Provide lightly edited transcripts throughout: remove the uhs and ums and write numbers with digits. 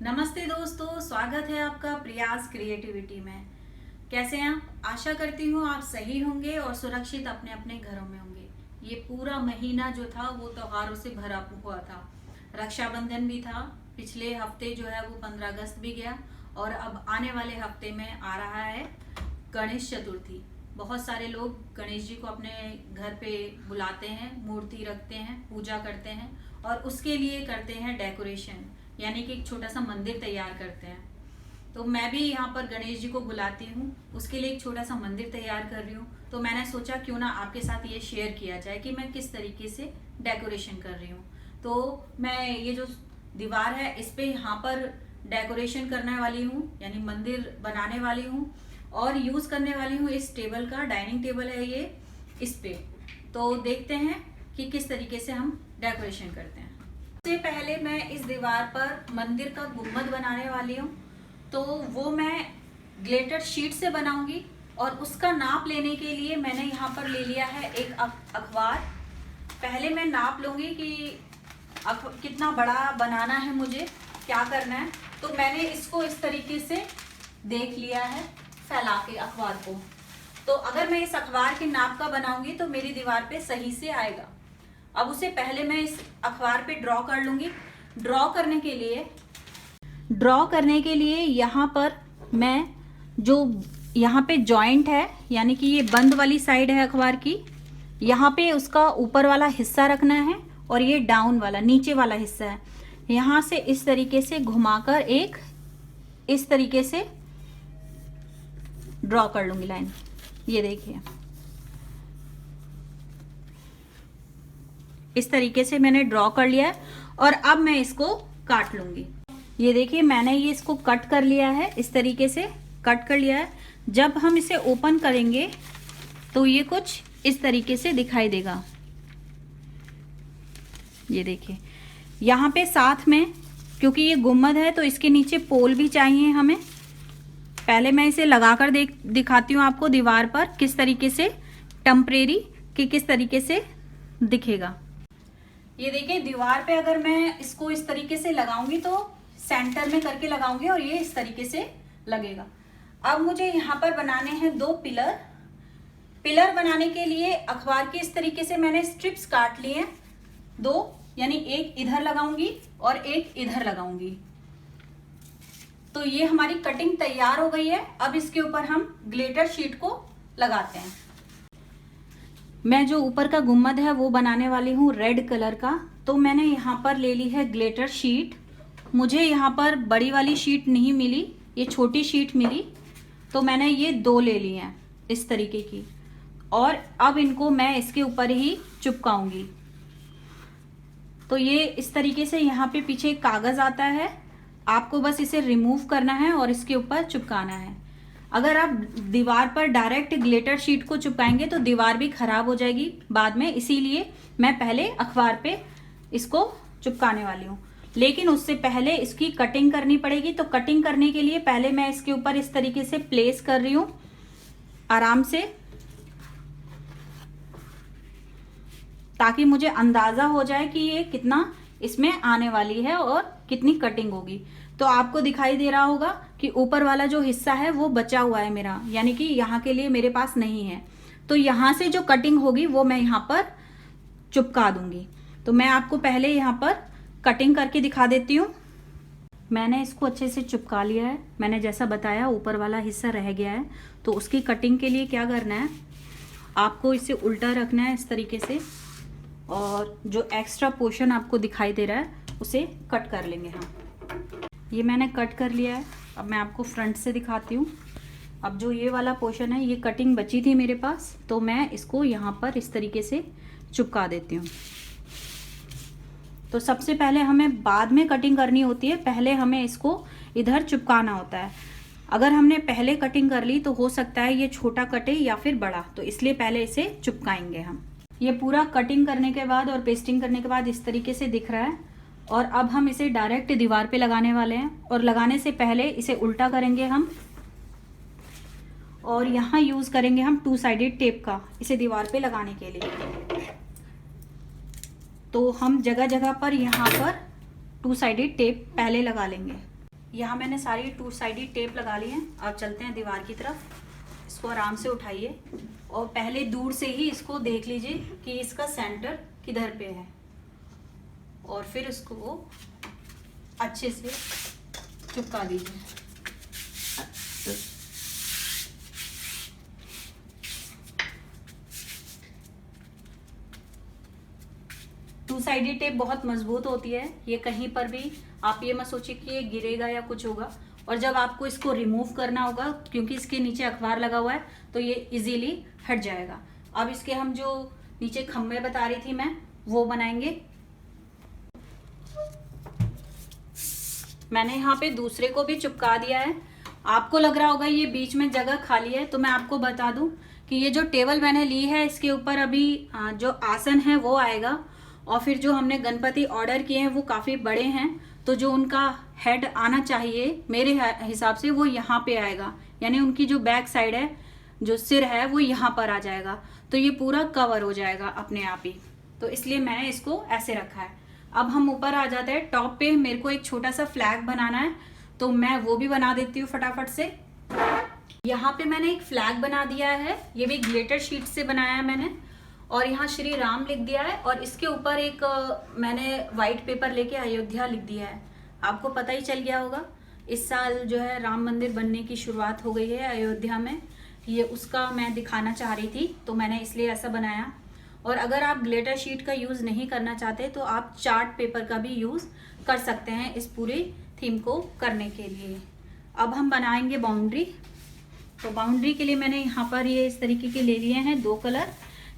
नमस्ते दोस्तों, स्वागत है आपका प्रयास क्रिएटिविटी में। कैसे हैं आप? आशा करती हूँ आप सही होंगे और सुरक्षित अपने अपने घरों में होंगे। ये पूरा महीना जो था वो त्योहारों से भरा हुआ था। रक्षाबंधन भी था, पिछले हफ्ते जो है वो 15 अगस्त भी गया और अब आने वाले हफ्ते में आ रहा है गणेश चतुर्थी। बहुत सारे लोग गणेश जी को अपने घर पे बुलाते हैं, मूर्ति रखते हैं, पूजा करते हैं और उसके लिए करते हैं डेकोरेशन, यानी कि एक छोटा सा मंदिर तैयार करते हैं। तो मैं भी यहाँ पर गणेश जी को बुलाती हूँ, उसके लिए एक छोटा सा मंदिर तैयार कर रही हूँ। तो मैंने सोचा क्यों ना आपके साथ ये शेयर किया जाए कि मैं किस तरीके से डेकोरेशन कर रही हूँ। तो मैं ये जो दीवार है इस पे यहाँ पर डेकोरेशन करने वाली हूँ, यानी मंदिर बनाने वाली हूँ और यूज करने वाली हूँ इस टेबल का। डाइनिंग टेबल है ये, इस पे। तो देखते हैं कि किस तरीके से हम डेकोरेशन करते हैं। सबसे पहले मैं इस दीवार पर मंदिर का गुम्बद बनाने वाली हूँ, तो वो मैं ग्लिटर शीट से बनाऊंगी और उसका नाप लेने के लिए मैंने यहाँ पर ले लिया है एक अखबार। पहले मैं नाप लूंगी कि कितना बड़ा बनाना है, मुझे क्या करना है। तो मैंने इसको इस तरीके से देख लिया है फैला के अखबार को। तो अगर मैं इस अखबार के नाप का बनाऊंगी तो मेरी दीवार पे सही से आएगा। अब उसे पहले मैं इस अखबार पे ड्रॉ कर लूंगी। ड्रॉ करने के लिए यहाँ पर मैं जो यहाँ पे जॉइंट है, यानी कि ये बंद वाली साइड है अखबार की, यहाँ पे उसका ऊपर वाला हिस्सा रखना है और ये डाउन वाला नीचे वाला हिस्सा है। यहाँ से इस तरीके से घुमाकर एक इस तरीके से ड्रॉ कर लूंगी लाइन। ये देखिए, इस तरीके से मैंने ड्रॉ कर लिया है और अब मैं इसको काट लूंगी। ये देखिए, मैंने ये इसको कट कर लिया है, इस तरीके से कट कर लिया है। जब हम इसे ओपन करेंगे तो ये कुछ इस तरीके से दिखाई देगा। ये देखिए, यहाँ पे साथ में, क्योंकि ये गुम्बद है तो इसके नीचे पोल भी चाहिए हमें। पहले मैं इसे लगाकर दिखाती हूँ आपको दीवार पर किस तरीके से टेम्परेरी कि किस तरीके से दिखेगा। ये देखिए, दीवार पे अगर मैं इसको इस तरीके से लगाऊंगी तो सेंटर में करके लगाऊंगी और ये इस तरीके से लगेगा। अब मुझे यहाँ पर बनाने हैं 2 पिलर। पिलर बनाने के लिए अखबार के इस तरीके से मैंने स्ट्रिप्स काट लिए हैं 2, यानी एक इधर लगाऊंगी और एक इधर लगाऊंगी। तो ये हमारी कटिंग तैयार हो गई है। अब इसके ऊपर हम ग्लिटर शीट को लगाते हैं। मैं जो ऊपर का गुम्बद है वो बनाने वाली हूँ रेड कलर का। तो मैंने यहाँ पर ले ली है ग्लिटर शीट। मुझे यहाँ पर बड़ी वाली शीट नहीं मिली, ये छोटी शीट मिली, तो मैंने ये 2 ले ली हैं इस तरीके की। और अब इनको मैं इसके ऊपर ही चिपकाऊंगी। तो ये इस तरीके से यहाँ पे पीछे एक कागज आता है, आपको बस इसे रिमूव करना है और इसके ऊपर चिपकाना है। अगर आप दीवार पर डायरेक्ट ग्लिटर शीट को चिपकाएंगे तो दीवार भी खराब हो जाएगी बाद में, इसीलिए मैं पहले अखबार पे इसको चिपकाने वाली हूँ। लेकिन उससे पहले इसकी कटिंग करनी पड़ेगी। तो कटिंग करने के लिए पहले मैं इसके ऊपर इस तरीके से प्लेस कर रही हूँ आराम से, ताकि मुझे अंदाजा हो जाए कि ये कितना इसमें आने वाली है और कितनी कटिंग होगी। तो आपको दिखाई दे रहा होगा कि ऊपर वाला जो हिस्सा है वो बचा हुआ है मेरा, यानी कि यहाँ के लिए मेरे पास नहीं है। तो यहाँ से जो कटिंग होगी वो मैं यहाँ पर चिपका दूंगी। तो मैं आपको पहले यहाँ पर कटिंग करके दिखा देती हूँ। मैंने इसको अच्छे से चिपका लिया है। मैंने जैसा बताया ऊपर वाला हिस्सा रह गया है, तो उसकी कटिंग के लिए क्या करना है, आपको इसे उल्टा रखना है इस तरीके से और जो एक्स्ट्रा पोर्शन आपको दिखाई दे रहा है उसे कट कर लेंगे हम। ये मैंने कट कर लिया है। अब मैं आपको फ्रंट से दिखाती हूँ। अब जो ये वाला पोर्शन है, ये कटिंग बची थी मेरे पास, तो मैं इसको यहाँ पर इस तरीके से चिपका देती हूँ। तो सबसे पहले हमें बाद में कटिंग करनी होती है, पहले हमें इसको इधर चिपकाना होता है। अगर हमने पहले कटिंग कर ली तो हो सकता है ये छोटा कटे या फिर बड़ा, तो इसलिए पहले इसे चिपकाएंगे हम। ये पूरा कटिंग करने के बाद और पेस्टिंग करने के बाद इस तरीके से दिख रहा है। और अब हम इसे डायरेक्ट दीवार पे लगाने वाले हैं और लगाने से पहले इसे उल्टा करेंगे हम और यहाँ यूज करेंगे हम 2 साइडेड टेप का इसे दीवार पे लगाने के लिए। तो हम जगह जगह पर यहाँ पर 2 साइडेड टेप पहले लगा लेंगे। यहाँ मैंने सारी 2 साइडेड टेप लगा ली है। अब चलते हैं दीवार की तरफ। इसको आराम से उठाइए और पहले दूर से ही इसको देख लीजिए कि इसका सेंटर किधर पे है, और फिर उसको अच्छे से चिपका दीजिए। टू साइडेड टेप बहुत मजबूत होती है, ये कहीं पर भी आप ये मत सोचिए कि ये गिरेगा या कुछ होगा। और जब आपको इसको रिमूव करना होगा, क्योंकि इसके नीचे अखबार लगा हुआ है, तो ये इजीली हट जाएगा। अब इसके हम जो नीचे खम्भे बता रही थी मैं, वो बनाएंगे। मैंने यहाँ पे दूसरे को भी चिपका दिया है। आपको लग रहा होगा ये बीच में जगह खाली है, तो मैं आपको बता दूं कि ये जो टेबल मैंने ली है, इसके ऊपर अभी जो आसन है वो आएगा, और फिर जो हमने गणपति ऑर्डर किए हैं वो काफ़ी बड़े हैं, तो जो उनका हेड आना चाहिए मेरे हिसाब से वो यहाँ पे आएगा, यानी उनकी जो बैक साइड है, जो सिर है, वो यहाँ पर आ जाएगा। तो ये पूरा कवर हो जाएगा अपने आप ही, तो इसलिए मैंने इसको ऐसे रखा है। अब हम ऊपर आ जाते हैं। टॉप पे मेरे को एक छोटा सा फ्लैग बनाना है, तो मैं वो भी बना देती हूँ फटाफट से। यहाँ पे मैंने एक फ्लैग बना दिया है, ये भी ग्लिटर शीट से बनाया है मैंने, और यहाँ श्री राम लिख दिया है, और इसके ऊपर एक मैंने वाइट पेपर लेके अयोध्या लिख दिया है। आपको पता ही चल गया होगा, इस साल जो है राम मंदिर बनने की शुरुआत हो गई है अयोध्या में, ये उसका मैं दिखाना चाह रही थी, तो मैंने इसलिए ऐसा बनाया। और अगर आप ग्लिटर शीट का यूज़ नहीं करना चाहते तो आप चार्ट पेपर का भी यूज़ कर सकते हैं इस पूरे थीम को करने के लिए। अब हम बनाएंगे बाउंड्री। तो बाउंड्री के लिए मैंने यहाँ पर ये इस तरीके के ले लिए हैं 2 कलर,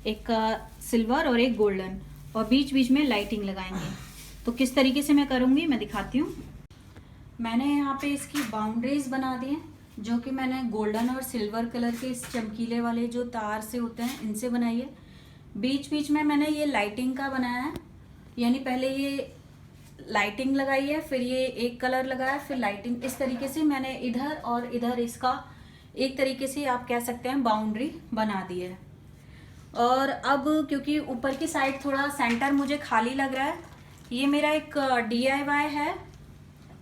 एक सिल्वर और एक गोल्डन, और बीच बीच में लाइटिंग लगाएंगे। तो किस तरीके से मैं करूँगी मैं दिखाती हूँ। मैंने यहाँ पे इसकी बाउंड्रीज बना दी हैं, जो कि मैंने गोल्डन और सिल्वर कलर के इस चमकीले वाले जो तार से होते हैं इनसे बनाई है। बीच बीच में मैंने ये लाइटिंग का बनाया है, यानी पहले ये लाइटिंग लगाई है, फिर ये एक कलर लगाया, फिर लाइटिंग। इस तरीके से मैंने इधर और इधर इसका एक तरीके से आप कह सकते हैं बाउंड्री बना दी है। और अब क्योंकि ऊपर की साइड थोड़ा सेंटर मुझे खाली लग रहा है, ये मेरा एक DIY है,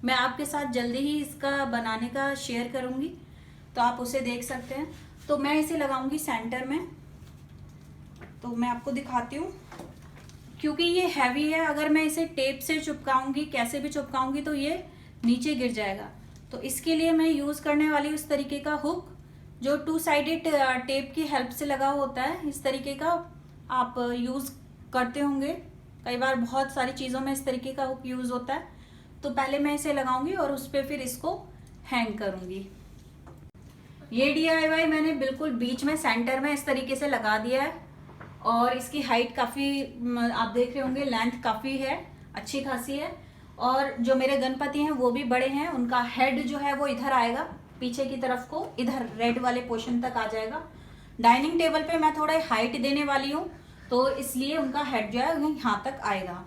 मैं आपके साथ जल्दी ही इसका बनाने का शेयर करूँगी, तो आप उसे देख सकते हैं। तो मैं इसे लगाऊंगी सेंटर में, तो मैं आपको दिखाती हूँ। क्योंकि ये हैवी है, अगर मैं इसे टेप से चिपकाऊंगी, कैसे भी चिपकाऊंगी, तो ये नीचे गिर जाएगा। तो इसके लिए मैं यूज़ करने वाली उस तरीके का हुक, जो 2 साइडेड टेप की हेल्प से लगा होता है। इस तरीके का आप यूज़ करते होंगे, कई बार बहुत सारी चीज़ों में इस तरीके का हुक यूज़ होता है। तो पहले मैं इसे लगाऊंगी और उस पर फिर इसको हैंग करूंगी। ये DIY मैंने बिल्कुल बीच में सेंटर में इस तरीके से लगा दिया है, और इसकी हाइट काफ़ी आप देख रहे होंगे, लेंथ काफ़ी है, अच्छी खासी है। और जो मेरे गणपति हैं वो भी बड़े हैं, उनका हेड जो है वो इधर आएगा, पीछे की तरफ को इधर रेड वाले पोर्शन तक आ जाएगा। डाइनिंग टेबल पे मैं थोड़ा हाइट देने वाली हूँ, तो इसलिए उनका हेड जो है वो यहाँ तक आएगा।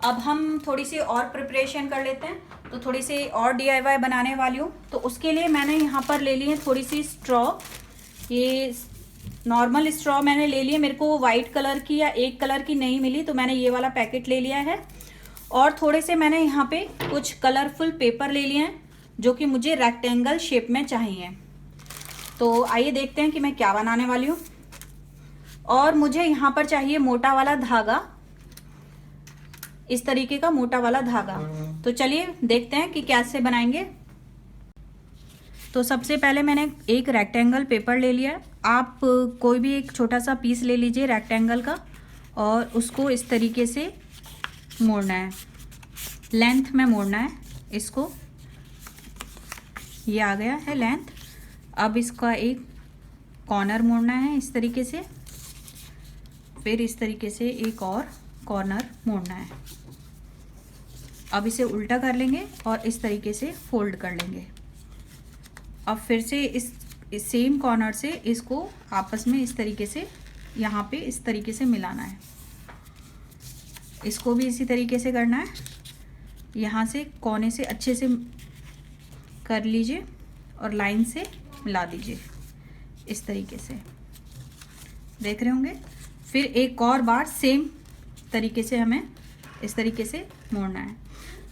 अब हम थोड़ी सी और प्रिपरेशन कर लेते हैं, तो थोड़ी सी और DIY बनाने वाली हूँ। तो उसके लिए मैंने यहाँ पर ले ली है थोड़ी सी स्ट्रॉ, ये नॉर्मल स्ट्रॉ मैंने ले लिए, मेरे को वाइट कलर की या एक कलर की नहीं मिली, तो मैंने ये वाला पैकेट ले लिया है। और थोड़े से मैंने यहाँ पे कुछ कलरफुल पेपर ले लिए हैं, जो कि मुझे रेक्टेंगल शेप में चाहिए। तो आइए देखते हैं कि मैं क्या बनाने वाली हूँ। और मुझे यहाँ पर चाहिए मोटा वाला धागा, इस तरीके का मोटा वाला धागा। तो चलिए देखते हैं कि कैसे बनाएंगे। तो सबसे पहले मैंने एक रेक्टेंगल पेपर ले लिया। आप कोई भी एक छोटा सा पीस ले लीजिए रेक्टेंगल का, और उसको इस तरीके से मोड़ना है, लेंथ में मोड़ना है इसको। ये आ गया है लेंथ। अब इसका एक कॉर्नर मोड़ना है इस तरीके से, फिर इस तरीके से एक और कॉर्नर मोड़ना है। अब इसे उल्टा कर लेंगे और इस तरीके से फोल्ड कर लेंगे। अब फिर से इस सेम कॉर्नर से इसको आपस में इस तरीके से यहाँ पे इस तरीके से मिलाना है। इसको भी इसी तरीके से करना है, यहाँ से कोने से अच्छे से कर लीजिए और लाइन से मिला दीजिए इस तरीके से, देख रहे होंगे। फिर एक और बार सेम तरीके से हमें इस तरीके से मोड़ना है।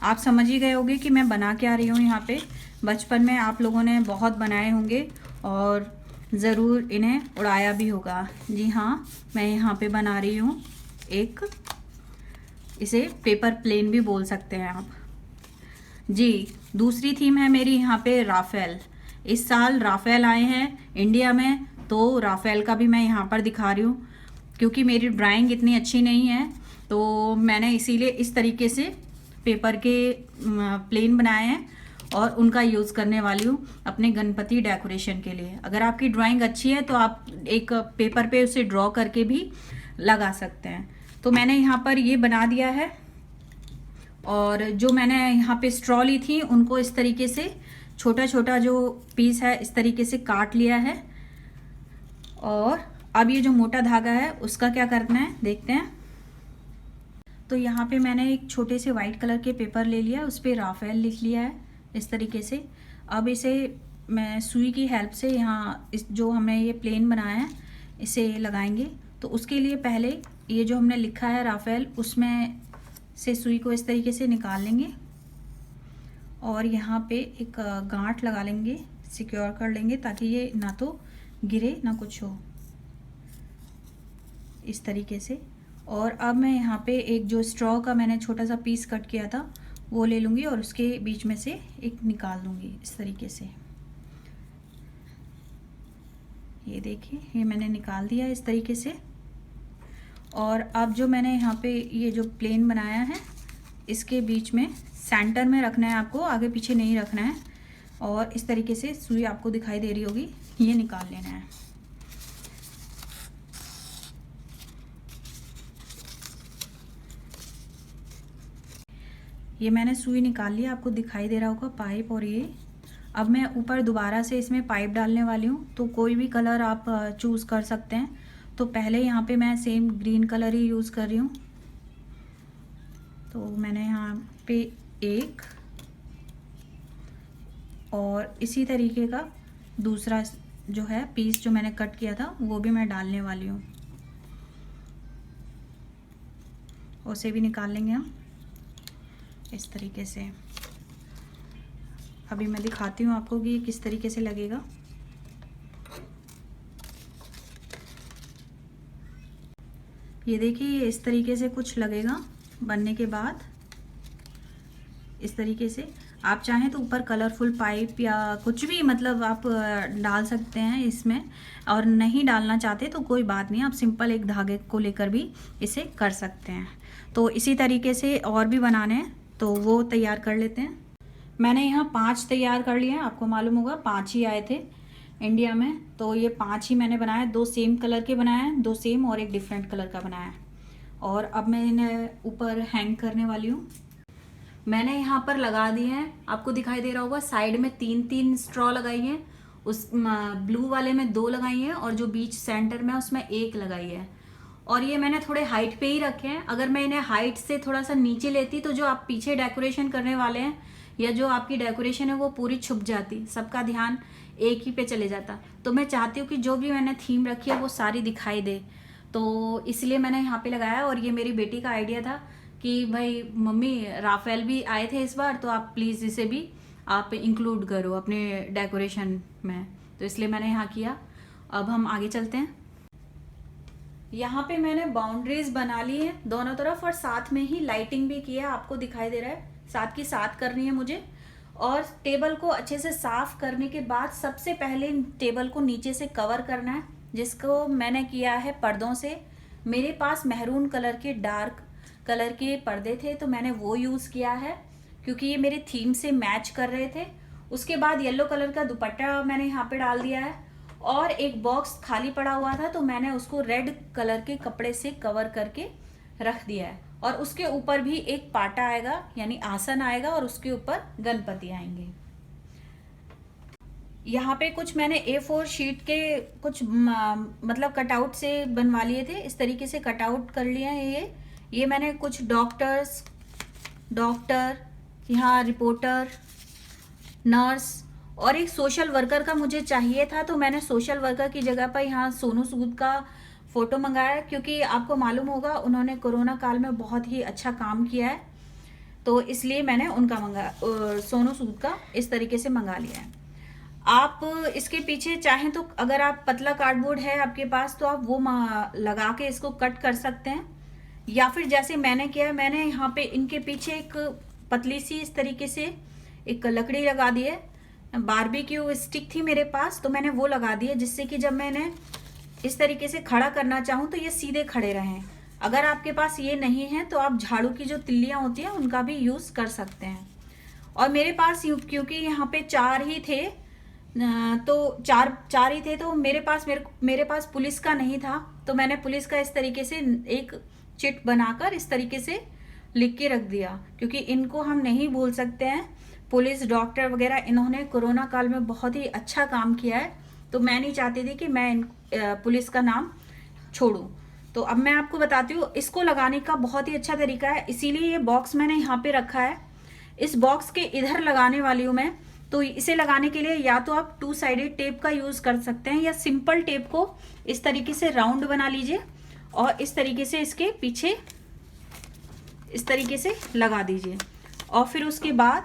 आप समझ ही गए होंगे कि मैं बना क्या रही हूँ यहाँ पे। बचपन में आप लोगों ने बहुत बनाए होंगे और ज़रूर इन्हें उड़ाया भी होगा। जी हाँ, मैं यहाँ पे बना रही हूँ एक, इसे पेपर प्लेन भी बोल सकते हैं आप जी। दूसरी थीम है मेरी यहाँ पे राफेल। इस साल राफेल आए हैं इंडिया में, तो राफेल का भी मैं यहाँ पर दिखा रही हूँ। क्योंकि मेरी ड्राइंग इतनी अच्छी नहीं है तो मैंने इसीलिए इस तरीके से पेपर के प्लेन बनाए हैं और उनका यूज़ करने वाली हूँ अपने गणपति डेकोरेशन के लिए। अगर आपकी ड्राइंग अच्छी है तो आप एक पेपर पे उसे ड्रॉ करके भी लगा सकते हैं। तो मैंने यहाँ पर ये बना दिया है और जो मैंने यहाँ पे स्ट्रॉ ली थी उनको इस तरीके से छोटा छोटा जो पीस है इस तरीके से काट लिया है। और अब ये जो मोटा धागा है उसका क्या करना है देखते हैं। तो यहाँ पे मैंने एक छोटे से वाइट कलर के पेपर ले लिया, उस पर राफेल लिख लिया है इस तरीके से। अब इसे मैं सुई की हेल्प से यहाँ इस जो हमने ये प्लेन बनाया है इसे लगाएंगे। तो उसके लिए पहले ये जो हमने लिखा है राफेल उसमें से सुई को इस तरीके से निकाल लेंगे और यहाँ पे एक गांठ लगा लेंगे, सिक्योर कर लेंगे ताकि ये ना तो गिरे ना कुछ हो, इस तरीके से। और अब मैं यहाँ पे एक जो स्ट्रॉ का मैंने छोटा सा पीस कट किया था वो ले लूँगी और उसके बीच में से एक निकाल दूँगी इस तरीके से। ये देखिए, ये मैंने निकाल दिया इस तरीके से। और अब जो मैंने यहाँ पे ये जो प्लेन बनाया है इसके बीच में सेंटर में रखना है आपको, आगे पीछे नहीं रखना है। और इस तरीके से सुई आपको दिखाई दे रही होगी, ये निकाल लेना है। ये मैंने सुई निकाल लिया, आपको दिखाई दे रहा होगा पाइप। और ये अब मैं ऊपर दोबारा से इसमें पाइप डालने वाली हूँ, तो कोई भी कलर आप चूज़ कर सकते हैं। तो पहले यहाँ पे मैं सेम ग्रीन कलर ही यूज़ कर रही हूँ। तो मैंने यहाँ पे एक और इसी तरीके का दूसरा जो है पीस जो मैंने कट किया था वो भी मैं डालने वाली हूँ, उसे भी निकाल लेंगे हम इस तरीके से। अभी मैं दिखाती हूँ आपको कि ये किस तरीके से लगेगा। ये देखिए, ये इस तरीके से कुछ लगेगा बनने के बाद, इस तरीके से। आप चाहें तो ऊपर कलरफुल पाइप या कुछ भी मतलब आप डाल सकते हैं इसमें, और नहीं डालना चाहते तो कोई बात नहीं, आप सिंपल एक धागे को लेकर भी इसे कर सकते हैं। तो इसी तरीके से और भी बनाने हैं तो वो तैयार कर लेते हैं। मैंने यहाँ 5 तैयार कर लिए हैं, आपको मालूम होगा 5 ही आए थे इंडिया में, तो ये 5 ही मैंने बनाए। 2 सेम कलर के बनाए हैं, 2 सेम और एक डिफरेंट कलर का बनाया है। और अब मैं इन्हें ऊपर हैंग करने वाली हूँ। मैंने यहाँ पर लगा दिए हैं, आपको दिखाई दे रहा होगा साइड में 3-3 स्ट्रॉ लगाई हैं, उस ब्लू वाले में 2 लगाई हैं और जो बीच सेंटर में उसमें 1 लगाई है। और ये मैंने थोड़े हाइट पे ही रखे हैं। अगर मैं इन्हें हाइट से थोड़ा सा नीचे लेती तो जो आप पीछे डेकोरेशन करने वाले हैं या जो आपकी डेकोरेशन है वो पूरी छुप जाती, सबका ध्यान एक ही पे चले जाता। तो मैं चाहती हूँ कि जो भी मैंने थीम रखी है वो सारी दिखाई दे, तो इसलिए मैंने यहाँ पे लगाया। और ये मेरी बेटी का आइडिया था कि भाई मम्मी राफेल भी आए थे इस बार, तो आप प्लीज़ इसे भी आप इंक्लूड करो अपने डेकोरेशन में, तो इसलिए मैंने यहाँ किया। अब हम आगे चलते हैं। यहाँ पे मैंने बाउंड्रीज बना ली है दोनों तरफ और साथ में ही लाइटिंग भी की है, आपको दिखाई दे रहा है, साथ की साथ करनी है मुझे। और टेबल को अच्छे से साफ करने के बाद सबसे पहले टेबल को नीचे से कवर करना है, जिसको मैंने किया है पर्दों से। मेरे पास मेहरून कलर के डार्क कलर के पर्दे थे तो मैंने वो यूज़ किया है क्योंकि ये मेरे थीम से मैच कर रहे थे। उसके बाद येलो कलर का दुपट्टा मैंने यहाँ पे डाल दिया है और एक बॉक्स खाली पड़ा हुआ था तो मैंने उसको रेड कलर के कपड़े से कवर करके रख दिया है। और उसके ऊपर भी एक पाटा आएगा यानी आसन आएगा और उसके ऊपर गणपति आएंगे। यहाँ पे कुछ मैंने A4 शीट के कुछ मतलब कटआउट से बनवा लिए थे, इस तरीके से कटआउट कर लिया है। ये मैंने कुछ डॉक्टर, यहाँ रिपोर्टर, नर्स और एक सोशल वर्कर का मुझे चाहिए था, तो मैंने सोशल वर्कर की जगह पर यहाँ सोनू सूद का फोटो मंगाया क्योंकि आपको मालूम होगा उन्होंने कोरोना काल में बहुत ही अच्छा काम किया है। तो इसलिए मैंने उनका सोनू सूद का इस तरीके से मंगा लिया है। आप इसके पीछे चाहें तो, अगर आप पतला कार्डबोर्ड है आपके पास तो आप वो लगा के इसको कट कर सकते हैं, या फिर जैसे मैंने किया है, मैंने यहाँ पे इनके पीछे एक पतली सी इस तरीके से एक लकड़ी लगा दी है। बारबेक्यू स्टिक थी मेरे पास तो मैंने वो लगा दी है, जिससे कि जब मैंने इस तरीके से खड़ा करना चाहूँ तो ये सीधे खड़े रहें। अगर आपके पास ये नहीं है तो आप झाड़ू की जो तिल्लियाँ होती हैं उनका भी यूज़ कर सकते हैं। और मेरे पास क्योंकि यहाँ पे 4 ही थे, तो चार ही थे, तो मेरे पास पुलिस का नहीं था, तो मैंने पुलिस का इस तरीके से एक चिट बनाकर इस तरीके से लिख के रख दिया, क्योंकि इनको हम नहीं भूल सकते हैं। पुलिस, डॉक्टर वगैरह, इन्होंने कोरोना काल में बहुत ही अच्छा काम किया है, तो मैं नहीं चाहती थी कि मैं पुलिस का नाम छोड़ूं। तो अब मैं आपको बताती हूँ इसको लगाने का बहुत ही अच्छा तरीका है, इसीलिए ये बॉक्स मैंने यहाँ पे रखा है। इस बॉक्स के इधर लगाने वाली हूँ मैं। तो इसे लगाने के लिए या तो आप 2 साइडेड टेप का यूज कर सकते हैं, या सिंपल टेप को इस तरीके से राउंड बना लीजिए और इस तरीके से इसके पीछे इस तरीके से लगा दीजिए। और फिर उसके बाद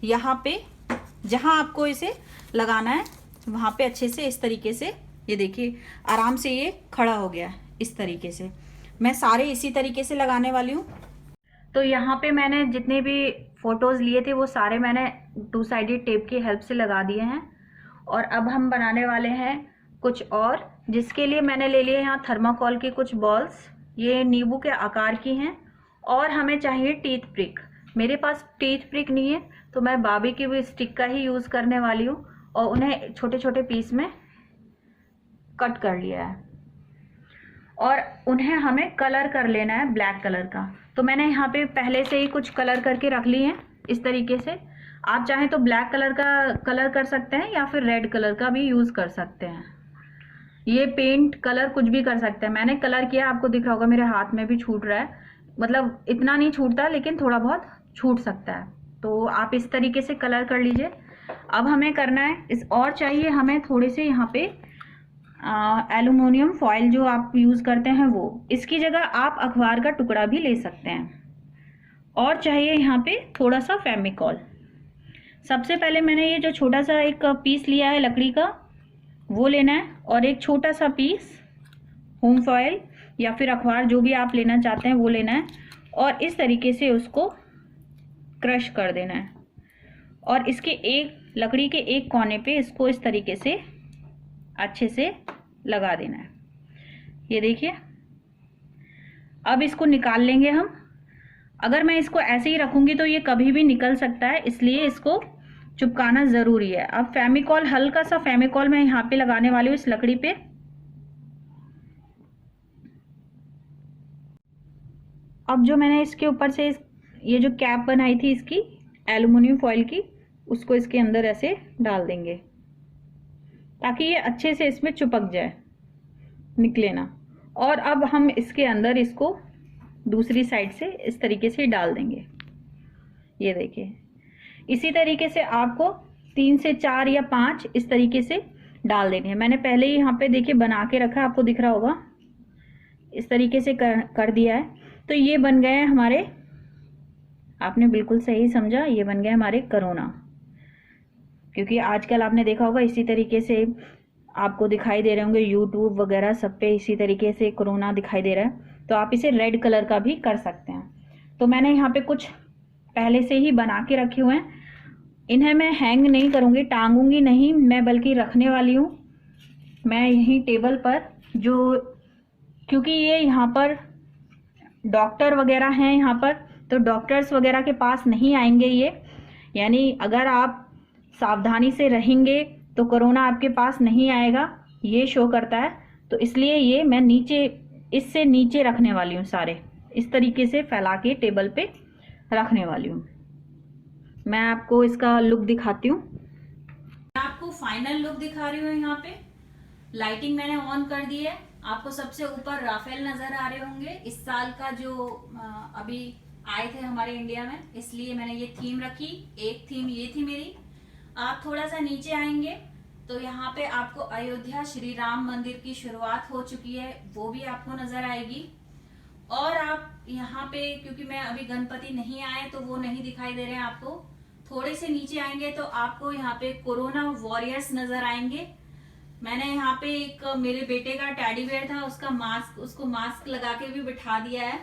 यहाँ पे जहाँ आपको इसे लगाना है वहाँ पे अच्छे से इस तरीके से, ये देखिए आराम से ये खड़ा हो गया इस तरीके से। मैं सारे इसी तरीके से लगाने वाली हूँ। तो यहाँ पे मैंने जितने भी फोटोज़ लिए थे वो सारे मैंने 2 साइडेड टेप की हेल्प से लगा दिए हैं। और अब हम बनाने वाले हैं कुछ और, जिसके लिए मैंने ले लिए यहाँ थर्माकोल की कुछ बॉल्स, ये नींबू के आकार की हैं। और हमें चाहिए टीथ प्रिक। मेरे पास टीथ प्रिक नहीं है तो मैं बारबेक्यू स्टिक का ही यूज़ करने वाली हूँ, और उन्हें छोटे छोटे पीस में कट कर लिया है। और उन्हें हमें कलर कर लेना है ब्लैक कलर का। तो मैंने यहाँ पे पहले से ही कुछ कलर करके रख लिए हैं इस तरीके से। आप चाहें तो ब्लैक कलर का कलर कर सकते हैं या फिर रेड कलर का भी यूज़ कर सकते हैं। ये पेंट कलर कुछ भी कर सकते हैं। मैंने कलर किया, आपको दिख रहा होगा मेरे हाथ में भी छूट रहा है, मतलब इतना नहीं छूटता लेकिन थोड़ा बहुत छूट सकता है। तो आप इस तरीके से कलर कर लीजिए। अब हमें करना है और चाहिए हमें थोड़े से यहाँ पे एल्युमिनियम फॉइल जो आप यूज़ करते हैं वो, इसकी जगह आप अखबार का टुकड़ा भी ले सकते हैं। और चाहिए यहाँ पे थोड़ा सा फेविकॉल। सबसे पहले मैंने ये जो छोटा सा एक पीस लिया है लकड़ी का वो लेना है, और एक छोटा सा पीस होम फॉइल या फिर अखबार जो भी आप लेना चाहते हैं वो लेना है, और इस तरीके से उसको क्रश कर देना है। और इसके एक लकड़ी के एक कोने पे इसको इस तरीके से अच्छे से लगा देना है। ये देखिए, अब इसको निकाल लेंगे हम। अगर मैं इसको ऐसे ही रखूंगी तो ये कभी भी निकल सकता है, इसलिए इसको चिपकाना ज़रूरी है। अब फेविकॉल, हल्का सा फेविकॉल मैं यहाँ पे लगाने वाली हूँ इस लकड़ी पे। अब जो मैंने इसके ऊपर से ये जो कैप बनाई थी इसकी एल्युमिनियम फॉइल की, उसको इसके अंदर ऐसे डाल देंगे ताकि ये अच्छे से इसमें चिपक जाए, निकले ना। और अब हम इसके अंदर इसको दूसरी साइड से इस तरीके से डाल देंगे। ये देखिए, इसी तरीके से आपको 3 से 4 या 5 इस तरीके से डाल देनी है। मैंने पहले ही यहाँ पे देखिए बना के रखा, आपको दिख रहा होगा, इस तरीके से कर दिया है। तो ये बन गए हैं हमारे, आपने बिल्कुल सही समझा, ये बन गए हमारे कोरोना। क्योंकि आजकल आपने देखा होगा इसी तरीके से आपको दिखाई दे रहे होंगे यूट्यूब वगैरह सब पे, इसी तरीके से कोरोना दिखाई दे रहा है। तो आप इसे रेड कलर का भी कर सकते हैं। तो मैंने यहाँ पे कुछ पहले से ही बना के रखे हुए हैं, इन्हें मैं हैंग नहीं करूँगी, टांगूंगी नहीं मैं, बल्कि रखने वाली हूँ मैं यहीं टेबल पर। जो क्योंकि ये यहाँ पर डॉक्टर वगैरह हैं यहाँ पर, तो डॉक्टर्स वगैरह के पास नहीं आएंगे ये, यानी अगर आप सावधानी से रहेंगे तो कोरोना आपके पास नहीं आएगा, ये शो करता है। तो इसलिए ये मैं नीचे, इससे नीचे रखने वाली हूँ, सारे इस तरीके से फैला के टेबल पे रखने वाली हूँ। मैं आपको इसका लुक दिखाती हूँ, मैं आपको फाइनल लुक दिखा रही हूँ। यहाँ पे लाइटिंग मैंने ऑन कर दी है, आपको सबसे ऊपर राफेल नजर आ रहे होंगे। इस साल का जो अभी आए थे हमारे इंडिया में, इसलिए मैंने ये थीम रखी। एक थीम ये थी मेरी। आप थोड़ा सा नीचे आएंगे तो यहाँ पे आपको अयोध्या श्री राम मंदिर की शुरुआत हो चुकी है, वो भी आपको नजर आएगी। और आप यहाँ पे, क्योंकि मैं अभी गणपति नहीं आए तो वो नहीं दिखाई दे रहे हैं आपको, थोड़े से नीचे आएंगे तो आपको यहाँ पे कोरोना वॉरियर्स नजर आएंगे। मैंने यहाँ पे एक मेरे बेटे का टेडी बेयर था, उसको मास्क लगा के भी बिठा दिया है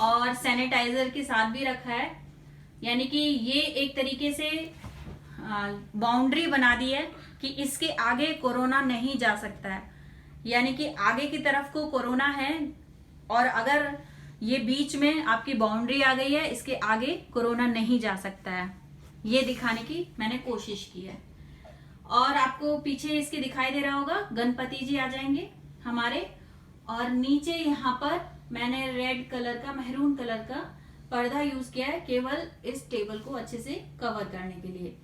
और सैनिटाइजर के साथ भी रखा है। यानी कि ये एक तरीके से बाउंड्री बना दी है कि इसके आगे कोरोना नहीं जा सकता है। यानी कि आगे की तरफ को कोरोना है और अगर ये बीच में आपकी बाउंड्री आ गई है, इसके आगे कोरोना नहीं जा सकता है। ये दिखाने की मैंने कोशिश की है। और आपको पीछे इसके दिखाई दे रहा होगा गणपति जी आ जाएंगे हमारे। और नीचे यहाँ पर मैंने रेड कलर का, मैरून कलर का पर्दा यूज किया है केवल इस टेबल को अच्छे से कवर करने के लिए।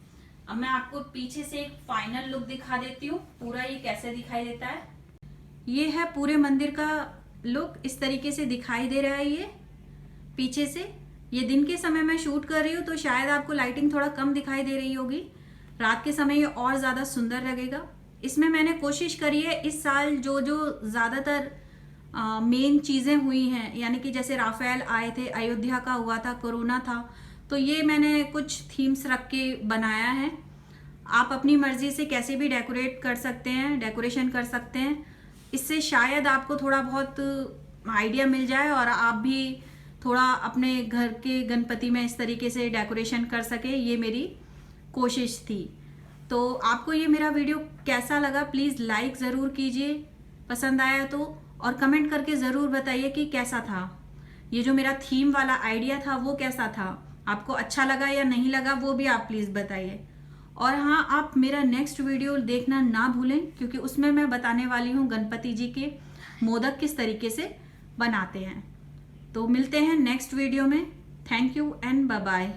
अब मैं आपको पीछे से एक फाइनल लुक दिखा देती हूँ, पूरा ये कैसे दिखाई देता है। ये है पूरे मंदिर का लुक, इस तरीके से दिखाई दे रहा है ये पीछे से। ये दिन के समय मैं शूट कर रही हूँ तो शायद आपको लाइटिंग थोड़ा कम दिखाई दे रही होगी, रात के समय ये और ज़्यादा सुंदर लगेगा। इसमें मैंने कोशिश करी है इस साल जो ज़्यादातर मेन चीज़ें हुई हैं, यानी कि जैसे राफेल आए थे, अयोध्या का हुआ था, कोरोना था, तो ये मैंने कुछ थीम्स रख के बनाया है। आप अपनी मर्जी से कैसे भी डेकोरेट कर सकते हैं, डेकोरेशन कर सकते हैं। इससे शायद आपको थोड़ा बहुत आइडिया मिल जाए और आप भी थोड़ा अपने घर के गणपति में इस तरीके से डेकोरेशन कर सके। ये मेरी कोशिश थी। तो आपको ये मेरा वीडियो कैसा लगा प्लीज़ लाइक ज़रूर कीजिए, पसंद आया तो, और कमेंट करके ज़रूर बताइए कि कैसा था। ये जो मेरा थीम वाला आइडिया था वो कैसा था, आपको अच्छा लगा या नहीं लगा वो भी आप प्लीज़ बताइए। और हाँ, आप मेरा नेक्स्ट वीडियो देखना ना भूलें क्योंकि उसमें मैं बताने वाली हूँ गणपति जी के मोदक किस तरीके से बनाते हैं। तो मिलते हैं नेक्स्ट वीडियो में। Thank you and bye bye.